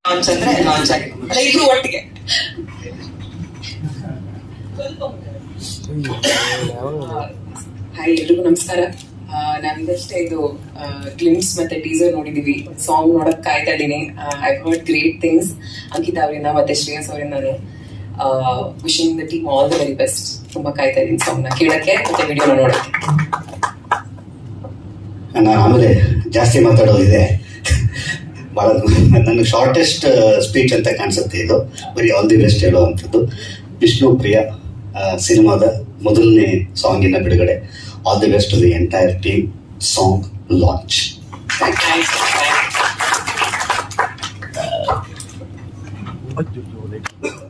Launch ಅಂದ್ರೆ launch ಆಗಿದೆ ಅಲ್ಲ, ಇದು ಒಟ್ಟಿಗೆ. ಹಾಯ್, ಎಲ್ರಿಗೂ ನಮಸ್ಕಾರ. ನಮ್ದಷ್ಟೇ ಇದು ಗ್ಲಿಮ್ಸ್ ಮತ್ತೆ ಟೀಸರ್ ನೋಡಿದೀವಿ. ಸಾಂಗ್ ನೋಡಕ್ ಕಾಯ್ತಾ ಇದ್ದೀನಿ. I heard great things Ankita ಅವರಿಂದ ಮತ್ತೆ ಶ್ರೇಯಸ್ ಅವರಿಂದಾನು. Wishing the team all the very best. ತುಂಬಾ ಕಾಯ್ತಾ ಇದ್ದೀನಿ ಸಾಂಗ್ ನ ಕೇಳಕ್ಕೆ ಮತ್ತೆ ವಿಡಿಯೋನ ನೋಡಕ್ಕೆ. ನಾನು ಆಮೇಲೆ ಜಾಸ್ತಿ ಮಾತಾಡೋದಿದೆ. ಭಾಳ ನನಗೆ ಶಾರ್ಟೆಸ್ಟ್ ಸ್ಪೀಚ್ ಅಂತ ಕಾಣಿಸುತ್ತೆ ಇದು. ಬರೀ ಆಲ್ ದಿ ಬೆಸ್ಟ್ ಹೇಳುವಂಥದ್ದು. ವಿಷ್ಣು ಪ್ರಿಯ ಸಿನಿಮಾದ ಮೊದಲನೇ ಸಾಂಗಿನ ಬಿಡುಗಡೆ. All the best to the entire team. Song launch. Thank you.